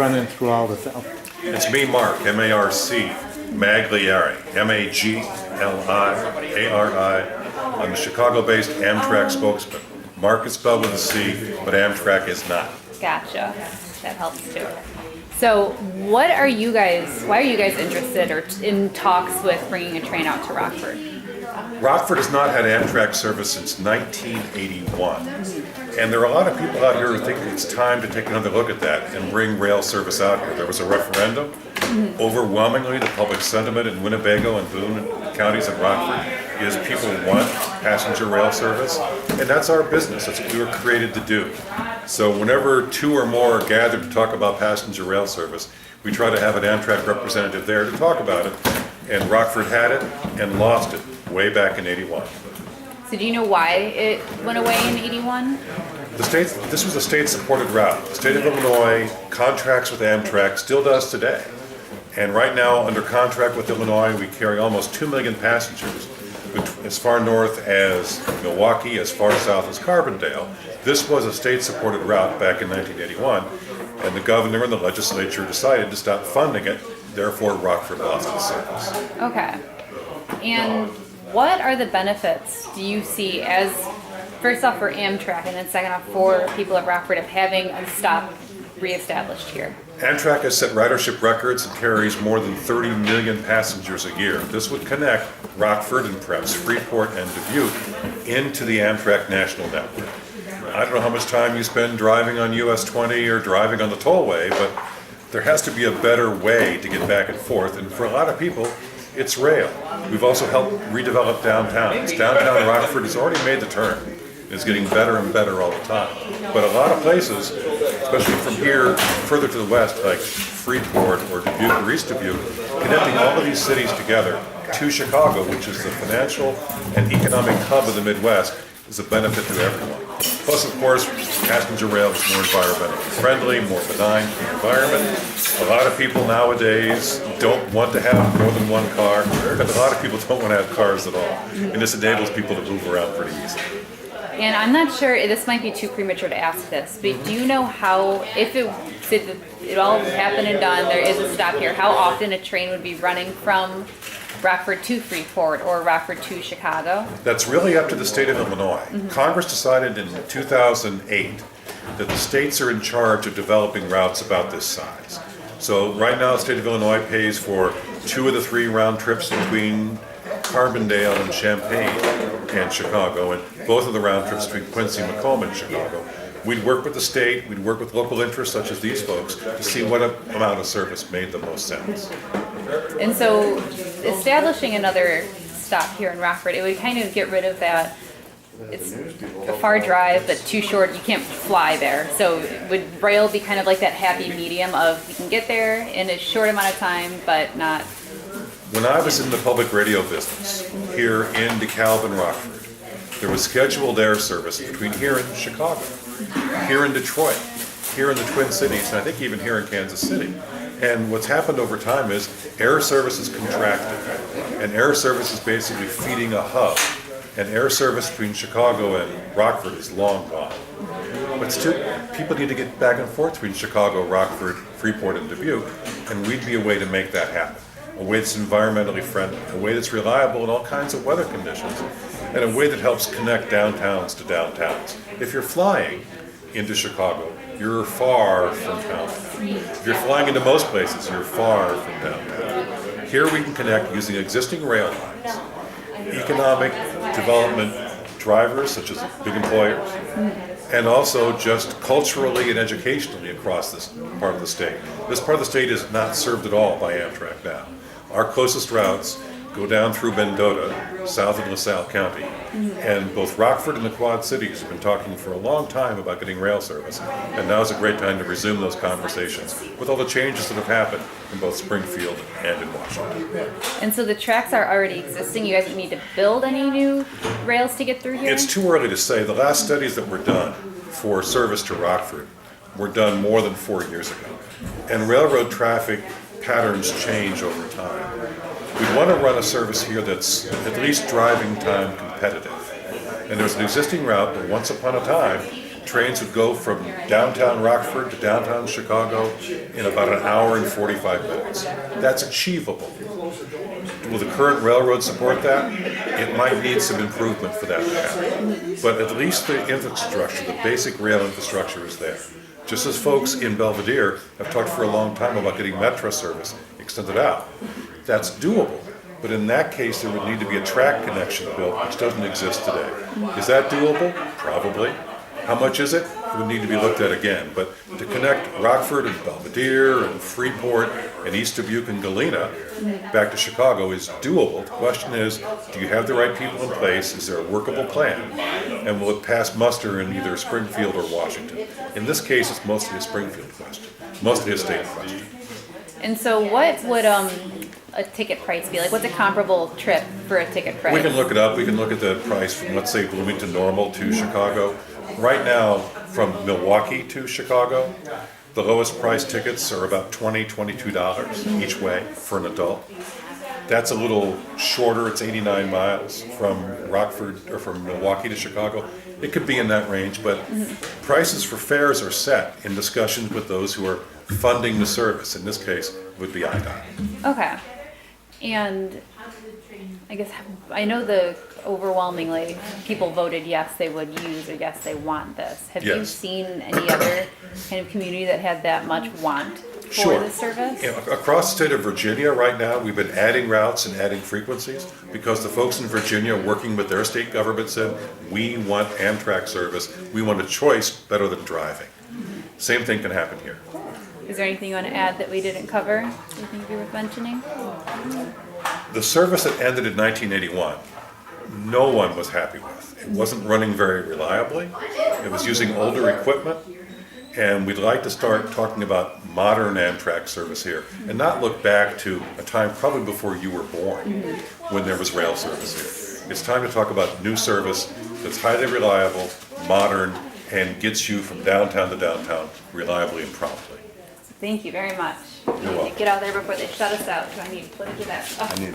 running through all the town. It's me, Marc, M-A-R-C, Magliari, M-A-G-L-I-A-R-I. I'm the Chicago-based Amtrak spokesman. Marc is spelled with a C, but Amtrak is not. Gotcha. That helps too. So why are you guys interested or in talks with bringing a train out to Rockford? Rockford has not had Amtrak service since 1981. And there are a lot of people out here who think it's time to take another look at that and bring rail service out here. There was a referendum. Overwhelmingly, the public sentiment in Winnebago and Boone counties and Rockford is people want passenger rail service, and that's our business. That's what we were created to do. So whenever two or more are gathered to talk about passenger rail service, we try to have an Amtrak representative there to talk about it, and Rockford had it and lost it way back in '81. So do you know why it went away in '81? This was a state-supported route. The state of Illinois contracts with Amtrak, still does today. And right now, under contract with Illinois, we carry almost 2 million passengers as far north as Milwaukee, as far south as Carbondale. This was a state-supported route back in 1981, and the governor and the legislature decided to stop funding it. Therefore, Rockford lost its service. Okay. And what are the benefits do you see as, first off for Amtrak, and then second off for people at Rockford of having a stop reestablished here? Amtrak has set ridership records and carries more than 30 million passengers a year. This would connect Rockford and perhaps Freeport and Dubuque into the Amtrak national network. I don't know how much time you spend driving on US 20 or driving on the tollway, but there has to be a better way to get back and forth, and for a lot of people, it's rail. We've also helped redevelop downtowns. Downtown Rockford has already made the turn. It's getting better and better all the time. But a lot of places, especially from here further to the west, like Freeport or Dubuque or East Dubuque, connecting all of these cities together to Chicago, which is the financial and economic hub of the Midwest, is a benefit to everyone. Plus, of course, passenger rail is more environmentally friendly, more benign for the environment. A lot of people nowadays don't want to have more than one car, and a lot of people don't want to have cars at all. And this enables people to move around pretty easily. And I'm not sure, this might be too premature to ask this, but do you know how, if it all happened and done, there is a stop here, how often a train would be running from Rockford to Freeport or Rockford to Chicago? That's really up to the state of Illinois. Congress decided in 2008 that the states are in charge of developing routes about this size. So right now the state of Illinois pays for 2 of the 3 round trips between Carbondale and Champaign and Chicago, and both of the round trips between Quincy, Macomb, and Chicago. We'd work with the state, we'd work with local interests such as these folks to see what amount of service made the most sense. And so establishing another stop here in Rockford, it would kind of get rid of that, it's a far drive but too short, you can't fly there. So would rail be kind of like that happy medium of you can get there in a short amount of time but not? When I was in the public radio business here in DeKalb and Rockford, there was scheduled air service between here and Chicago, here in Detroit, here in the Twin Cities, and I think even here in Kansas City. And what's happened over time is air service is contracted, and air service is basically feeding a hub. And air service between Chicago and Rockford is long gone. But still, people need to get back and forth between Chicago, Rockford, Freeport, and Dubuque, and we'd be a way to make that happen. A way that's environmentally friendly, a way that's reliable in all kinds of weather conditions, and a way that helps connect downtowns to downtowns. If you're flying into Chicago, you're far from downtown. If you're flying into most places, you're far from downtown. Here we can connect using existing rail lines, economic development drivers such as big employers, and also just culturally and educationally across this part of the state. This part of the state is not served at all by Amtrak now. Our closest routes go down through Mendota, south of LaSalle County, and both Rockford and the Quad Cities have been talking for a long time about getting rail service, and now is a great time to resume those conversations with all the changes that have happened in both Springfield and in Washington. And so the tracks are already existing, you guys don't need to build any new rails to get through here? It's too early to say. The last studies that were done for service to Rockford were done more than 4 years ago, and railroad traffic patterns change over time. We'd want to run a service here that's at least driving time competitive. And there's an existing route that once upon a time trains would go from downtown Rockford to downtown Chicago in about an hour and 45 minutes. That's achievable. Will the current railroad support that? It might need some improvement for that to happen. But at least the infrastructure, the basic rail infrastructure is there. Just as folks in Belvedere have talked for a long time about getting metro service extended out. That's doable. But in that case, there would need to be a track connection built, which doesn't exist today. Is that doable? Probably. How much is it? It would need to be looked at again. But to connect Rockford and Belvedere and Freeport and East Dubuque and Galena back to Chicago is doable. The question is, do you have the right people in place? Is there a workable plan? And will it pass muster in either Springfield or Washington? In this case, it's mostly a Springfield question, mostly a state question. And so what would a ticket price be? Like, what's a comparable trip for a ticket price? We can look it up. We can look at the price from, let's say, Bloomington Normal to Chicago. Right now, from Milwaukee to Chicago, the lowest price tickets are about $20, $22 each way for an adult. That's a little shorter. It's 89 miles from Rockford or from Milwaukee to Chicago. It could be in that range, but prices for fares are set in discussions with those who are funding the service. In this case, it would be IDOT. Okay. And I guess I know the overwhelmingly people voted yes, they would use, or yes, they want this. Have you Yes. seen any other kind of community that had that much want for Sure. the service? Yeah, across the state of Virginia right now, we've been adding routes and adding frequencies because the folks in Virginia working with their state government said, we want Amtrak service. We want a choice better than driving. Same thing can happen here. Is there anything you want to add that we didn't cover? Do you think you were mentioning? The service that ended in 1981, no one was happy with. It wasn't running very reliably. It was using older equipment. And we'd like to start talking about modern Amtrak service here and not look back to a time probably before you were born when there was rail service here. It's time to talk about new service that's highly reliable, modern, and gets you from downtown to downtown reliably and promptly. Thank you very much. You're welcome. Get out there before they shut us out. Do I need to put it to that? Oh. I need it.